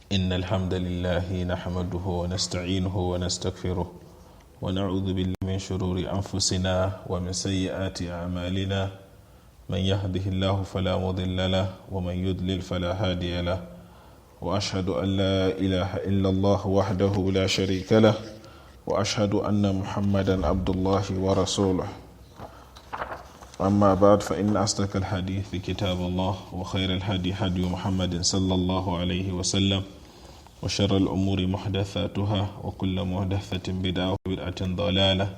إن الحمد لله نحمده ونستعينه ونستغفره ونعوذ بالله من شرور أنفسنا ومن سيئات أعمالنا من يهده الله فلا مضل له ومن يضلل فلا هادي له وأشهد أن لا إله إلا الله وحده لا شريك له وأشهد أن محمدا عبد الله ورسوله أما بعد فإن أصدق الحديث كتاب الله وخير الهدي هدي محمد صلى الله عليه وسلم وشر الأمور محدثاتها وكل محدثة بدعة وبدعة ضلالة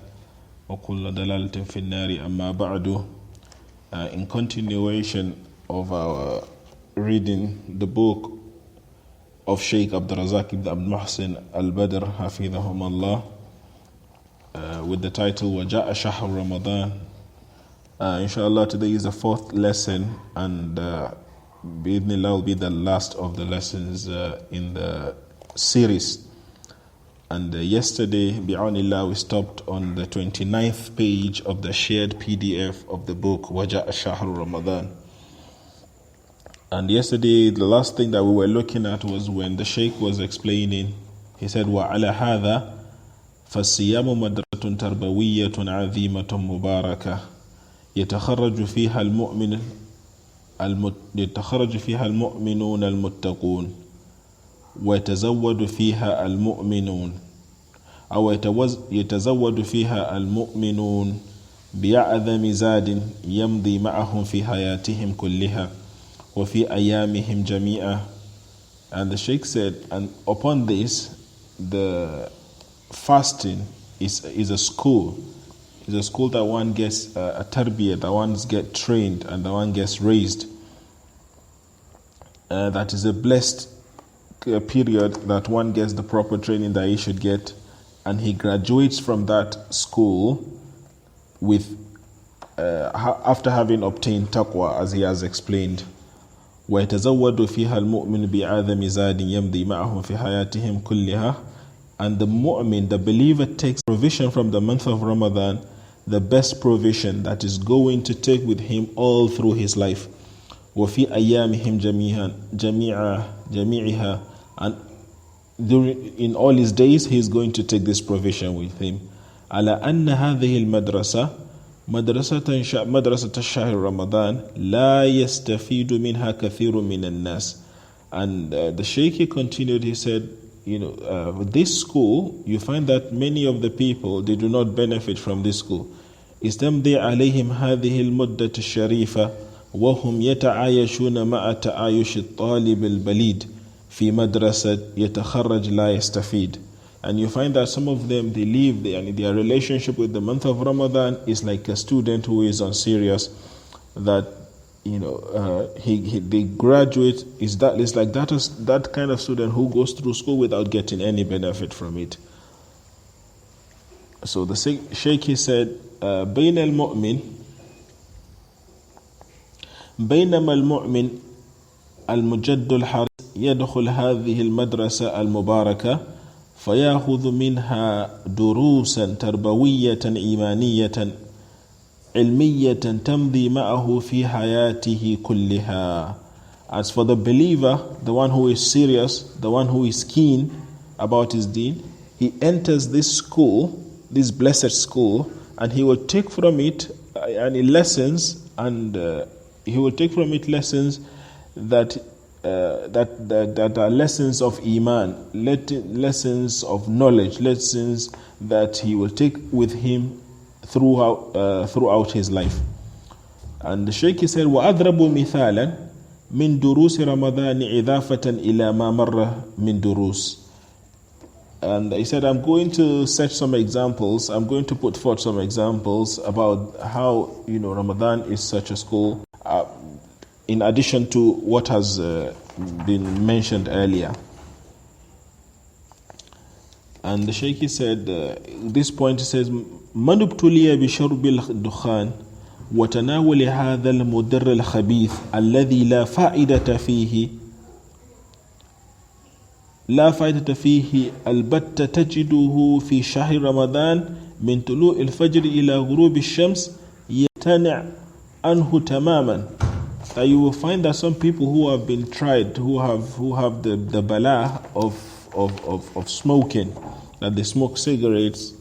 وكل ضلالة في النار أما بعد. In continuation of our reading the book of Sheikh Abdul Razak ibn Abdul Muhsin al-Badr hafidhahumullah with the title Jaa Shahru Ramadhaan. Inshallah, today is the fourth lesson, and bi'idhnillah will be the last of the lessons in the series. And yesterday, bi'awnillah, we stopped on the 29th page of the shared PDF of the book Jaa Shahru Ramadhaan. And yesterday, the last thing that we were looking at was when the Sheikh was explaining. He said, وَعَلَى هَذَا فَالصِّيَامُ مَدْرَةٌ تَرْبَوِيَّةٌ عَظِيمَةٌ مُبَارَكَةٌ يتخرج فيها المؤمنون المتقون ويتزود فيها المؤمنون أو يتزود فيها المؤمنون بأعظم زاد يمضي معهم في حياتهم كلها وفي أيامهم جميعا. And the Sheikh said, and upon this, the fasting is a school. It's a school that one gets a tarbiyah, that one gets trained, and that one gets raised. That is a blessed period that one gets the proper training that he should get, and he graduates from that school with after having obtained taqwa, as he has explained. وَيَتَزَوَّدُ فِيهَا الْمُؤْمِنُ بِعَظَمِ زَادٍ يَمْضِي مَعَهُمْ فِي حَيَاتِهِمْ كُلِّهَا. And the mu'min, the believer, takes provision from the month of Ramadan, the best provision that is going to take with him all through his life. وَفِي أَيَّامِهِمْ جَمِيعِهَا. And in all his days, he is going to take this provision with him. عَلَى أَنَّ هَذِهِ الْمَدْرَسَةِ مدرسة الشهر رمضان لا يستفيد منها كثير من الناس. And the Shaykh, he continued, he said, with this school, you find that many of the people, they do not benefit from this school. استمضي عليهم هذه المدة الشريفة وهم يتعايشون مع تعايش الطالب البليد في مدرسة يتخرج لا يستفيد. And you find that some of them, they live, their relationship with the month of Ramadan is like a student who is on serious, that they graduate, is like that kind of student who goes through school without getting any benefit from it. So the Shaykh, he said, بينما المؤمن المجد الحريص يدخل هذه المدرسة المباركة فيأخذ منها دروسا تربوية إيمانية علمية تمضي معه في حياته كلها. As for the believer, the one who is serious, the one who is keen about his deen, he enters this school, this blessed school, and he will take from it lessons, and he will take from it lessons that are lessons of iman, lessons of knowledge, lessons that he will take with him throughout his life. And the Shaykh said, وَأَضْرَبُ مِثَالًا مِنْ دُرُوسِ رَمَضَانِ إِضَافَةً إِلَى مَا مَرَّ مِنْ دُرُوسِ. And he said, I'm going to set some examples, I'm going to put forth some examples about how Ramadan is such a school, in addition to what has been mentioned earlier. And the Shaykh said, this point, he says, من ابتلي بشرب الدخان وتناول هذا المضر الخبيث الذي لا فائدة فيه البتة تجده في شهر رمضان من طلوع الفجر إلى غروب الشمس يمتنع عنه تماما. that you will find that some people who have been tried, who have the bala of smoking, that they smoke cigarettes,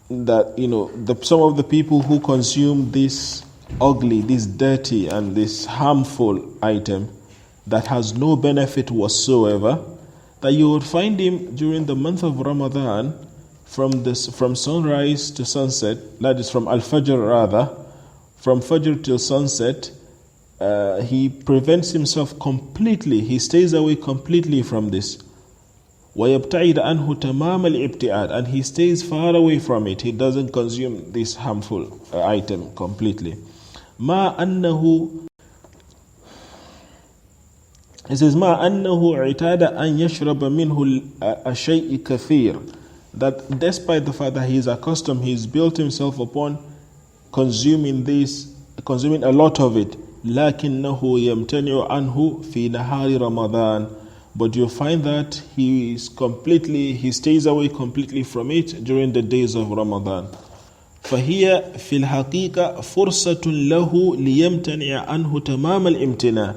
that some of the people who consume this ugly, this dirty, and this harmful item that has no benefit whatsoever, that you would find him during the month of Ramadan, from sunrise to sunset, that is from Al-Fajr rather, from Fajr till sunset, he prevents himself completely, he stays away completely from this. وَيَبْتَعِدَ عَنْهُ تَمَامَ الْإِبْتِعَادِ, and he stays far away from it. He doesn't consume this harmful item completely. مَا أَنَّهُ It says, مَا أَنَّهُ اعْتَادَ أَنْ يَشْرَبَ مِنْهُ الشَّيْءِ كَثِيرٌ, that despite the fact that he is accustomed, he's built himself upon consuming a lot of it, لَكِنَّهُ يَمْتَنِعُ عَنْهُ فِي نَهَارِ رَمَضَانِ, but you find that he stays away completely from it during the days of Ramadan. فَهِيَ فِي الْحَقِيقَةِ فُرْصَةٌ لَهُ لِيَمْتَنِعَ عَنْهُ تَمَامَ الْإِمْتِنَاءِ,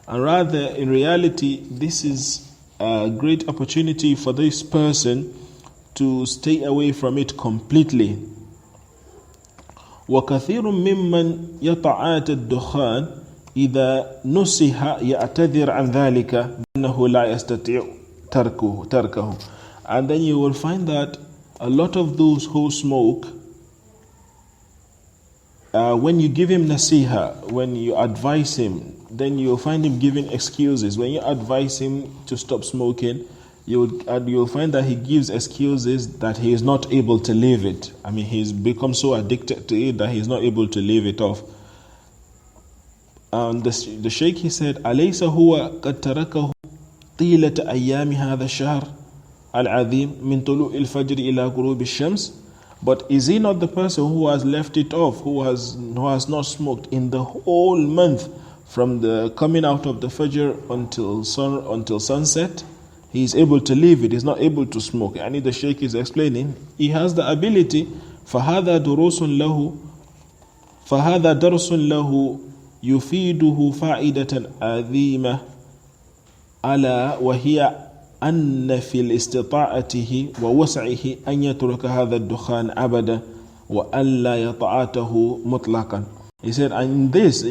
and rather, in reality, this is a great opportunity for this person to stay away from it completely. وَكَثِيرٌ مِّمَّنْ يَطَعَاتَ الدُّخَانِ إِذَا نُسِحَ يَعْتَذِرْ عَنْ ذَلِكَ أَنَّهُ لَا يَسْتَطِيعُ تَرْكَهُ. And then you will find that a lot of those who smoke, when you give him nasiha, when you advise him, then you'll find him giving excuses. When you advise him to stop smoking, you'll find that he gives excuses that he is not able to leave it. I mean, he's become so addicted to it that he's not able to leave it off. And the Shaykh, he said, أَلَيْسَ هُوَ قَدْ تَرَكَهُ طِيلَةَ أَيَّامِ هَذَا الشَّهْرِ الْعَظِيمِ مِنْ طُلُوعِ الْفَجْرِ إِلَى غُرُوبِ الشَّمْسِ. But is he not the person who has left it off, who has not smoked in the whole month, from the coming out of the Fajr until sunset? He is able to leave it, he is not able to smoke. And the Shaykh is explaining, he has the ability. فَهَذَا دُرُوسٌ لَهُ يُفِيدُهُ فَائِدَةً عَظِيمَةً أَلَا وَهِيَ أن في الاستطاعته ووسعه أن يترك هذا الدخان أبدا وألا يطاعته مطلقا. He said, and this,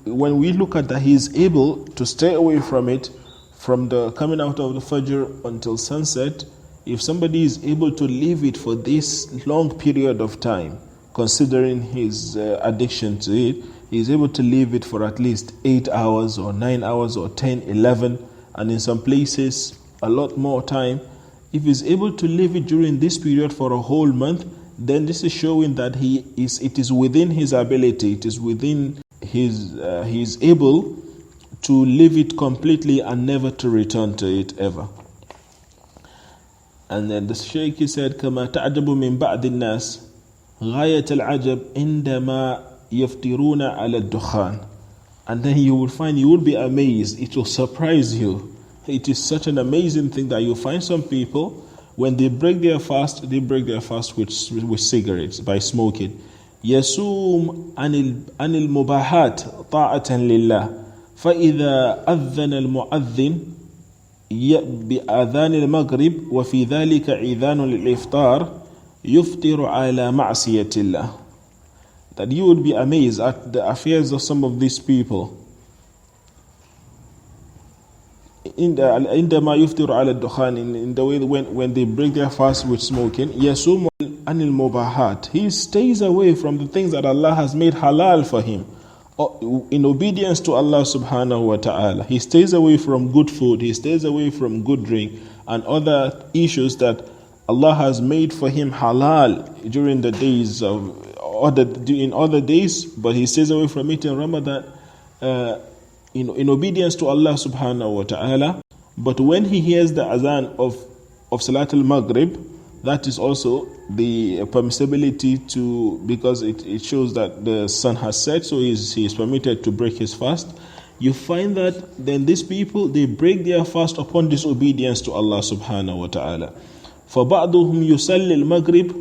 when we look at that, he is able to stay away from it from the coming out of the Fajr until sunset. If somebody is able to leave it for this long period of time, considering his addiction to it, he is able to leave it for at least 8 hours or 9 hours or 10, 11, and in some places a lot more time. If he's able to live it during this period for a whole month, then this is showing that it is within his ability, it is within his, he is able to live it completely and never to return to it ever. And then the Shaykh, he said, كما تعجب من بعض الناس غاية العجب عندما يفترون على الدخان. And then you will find, you will be amazed, it will surprise you. It is such an amazing thing that you find some people, when they break their fast with cigarettes, by smoking. يَسُومُ عَنِ الْمُبَاحَاتِ طَاعَةً لِلَّهِ فَإِذَا أَذَّنَ الْمُؤَذِّنُ بِأَذَانِ الْمَغْرِبِ وَفِي ذَلِكَ عِذَانٌ لِلْإِفْطَارِ يُفْطِرُ عَلَى مَعْصِيَةِ اللَّهِ. That you would be amazed at the affairs of some of these people. In the way when they break their fast with smoking, yasum anil mubahat, he stays away from the things that Allah has made halal for him, in obedience to Allah subhanahu wa ta'ala. He stays away from good food, he stays away from good drink, and other issues that Allah has made for him halal during the days in other days, but he stays away from it in Ramadan. In obedience to Allah subhanahu wa ta'ala. But when he hears the azan of Salatul Maghrib, that is also the permissibility because it shows that the sun has set, so he is permitted to break his fast. You find that then these people, they break their fast upon disobedience to Allah subhanahu wa ta'ala. فَبَعْضُهُمْ يُسَلِّ الْمَغْرِبِ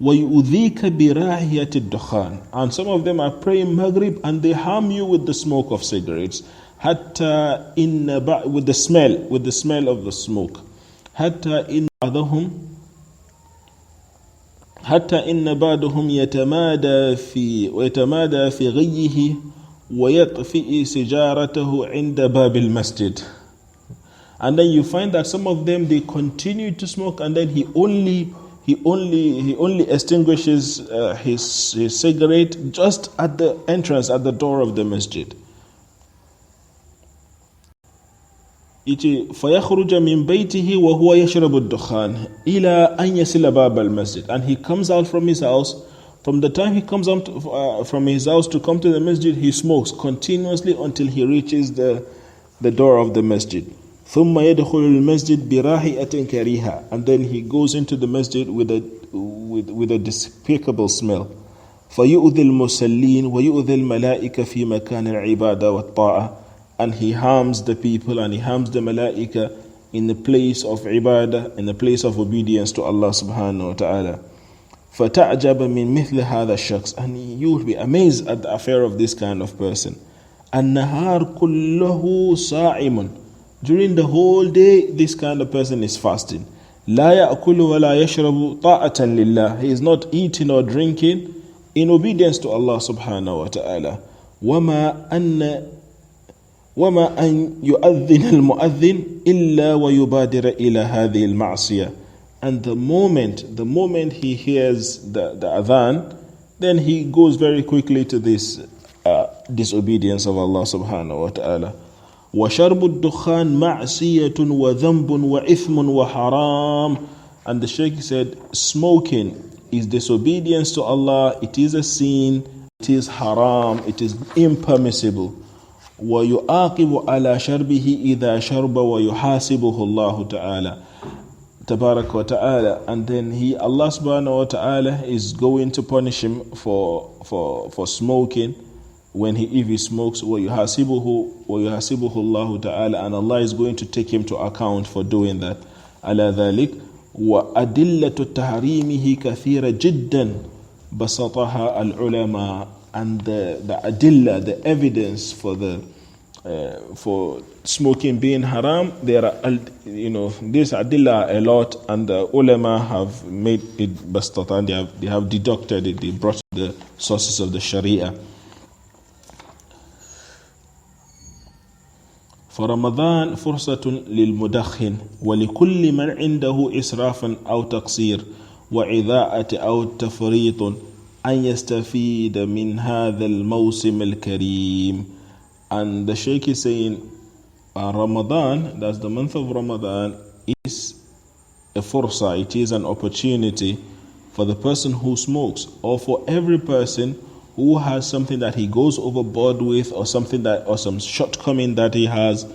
وَيُؤْذِيكَ بِرَاحِيَةِ الدُّخَانِ. And some of them are praying Maghrib and they harm you with the smoke of cigarettes. حَتَّى إِنَّ with the smell of the smoke. حَتَّى إِنَّ بَعْضُهُمْ يَتَمَادَى فِي غَيِّهِ وَيَطْفِئِ سِجَارَتَهُ عِنْدَ بَابِ الْمَسْجِدِ. And then you find that some of them, they continue to smoke, and then he only extinguishes his cigarette just at the entrance, at the door of the masjid. فَيَخْرُجَ مِنْ بَيْتِهِ وَهُوَ يَشْرَبُ الدُّخَانِ إِلَىٰ أَنْ يَصِلَ بَابَ الْمَسْجِدِ. And he comes out from his house. From the time he comes out from his house to come to the masjid, he smokes continuously until he reaches the door of the masjid. ثُمَّ يَدْخُلُ الْمَسْجِدِ بِرَاحِئَةٍ كَرِيهَةٍ. And then he goes into the masjid with a despicable smell. فَيُؤْذِي الْمُسَلِّينَ وَيُؤْذِي الْمَلَائِكَ فِي مَكَانِ الْعِبَادَةِ وَالطَّاعَةِ. And he harms the people and he harms the malaika in the place of ibadah, in the place of obedience to Allah subhanahu wa ta'ala. فَتَعْجَبَ مِنْ مِثْلِ هَذَا الشَّخْص. And you will be amazed at the affair of this kind of person. النَّهَارُ كُلُّهُ صَائِمٌ. During the whole day, this kind of person is fasting. لَا يَأْكُلُ وَلَا يَشْرَبُ طَاعَةً لِلَّهِ. He is not eating or drinking in obedience to Allah subhanahu wa ta'ala. وَمَا أَنْ يُؤَذِّنَ الْمُؤَذِّنِ إِلَّا وَيُبَادِرَ إِلَى هَذِهِ الْمَعْصِيَةِ. And the moment he hears the adhan, then he goes very quickly to this disobedience of Allah subhanahu wa ta'ala. وَشَرْبُ الدُّخَانِ مَعْصِيَةٌ وَذَنْبٌ وَإِثْمٌ وَحَرَامٌ. And the Shaykh said, smoking is disobedience to Allah, it is a sin, it is haram, it is impermissible. وَيُعَاقِبُ عَلَى شَرْبِهِ إِذَا شَرْبَ وَيُحَاسِبُهُ اللَّهُ تَعَالَى Tabarak wa ta'ala. And then Allah subhanahu wa ta'ala is going to punish him for smoking if he smokes. وَيُحَاسِبُهُ اللَّهُ تَعَالَى. And Allah is going to take him to account for doing that. عَلَى ذَلِكَ وَأَدِلَّةُ تَحْرِيمِهِ كَثِيرَ جِدًّا بَسَطَهَا الْعُلَمَاء. And the adillah, the evidence for smoking being haram, there are these adillah a lot, and the ulama have made it bastatan. They have deducted it. They brought the sources of the Sharia. فرمضان فرصة للمدخن ولكل من عنده إسراف أو تقصير وعذاءة أو تفريط أن يستفيد من هذا الموسم الكريم. And the Shaykh is saying Ramadan, that's the month of Ramadan, is a fursa, it is an opportunity for the person who smokes, or for every person who has something that he goes overboard with, or something or some shortcoming that he has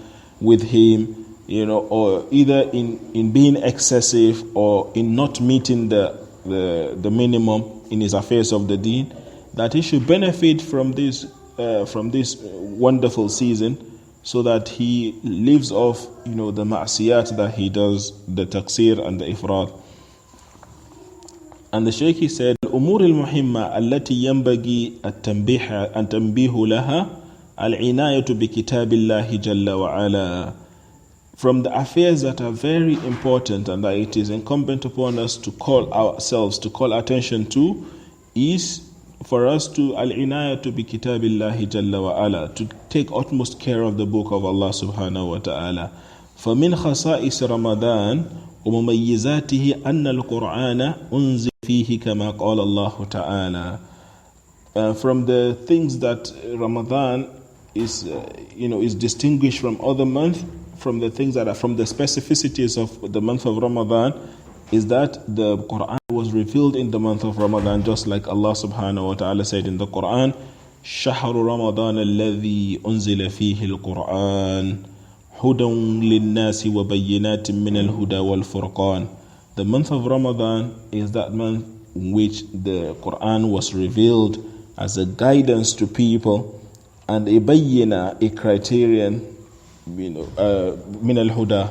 with him, or either in being excessive or in not meeting the minimum in his affairs of the deen, that he should benefit from this wonderful season, so that he lives off the ma'siyat that he does, the taqsir and the ifrat. And the Shaykh said, الأمور المهمة التي ينبغي التنبيه لها العناية بكتاب الله جل وعلا. From the affairs that are very important and that it is incumbent upon us to call attention to, is for us to al-inayatu bi kitabillahi jalla wa ala, to take utmost care of the book of Allah subhanahu wa ta'ala. فَمِنْ خَصَائِصِ رَمَضَانِ وَمُمَيِّزَاتِهِ أَنَّ الْقُرْآنَ أُنزِلَ فِيهِ كَمَا قَالَ اللَّهُ تَعَالَى. From the things that Ramadan is distinguished from other months, from the things that are from the specificities of the month of Ramadan, is that the Quran was revealed in the month of Ramadan, just like Allah subhanahu wa ta'ala said in the Quran, شهر رمضان الذي أنزل فيه القرآن هدى للناس وبينات من الهدى والفرقان. The month of Ramadan is that month in which the Quran was revealed as a guidance to people, and a bayyina, a criterion, min al-huda,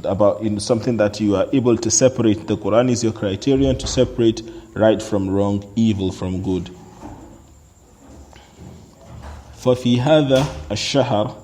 about something that you are able to separate. The Quran is your criterion to separate right from wrong, evil from good. ففي هذا الشهر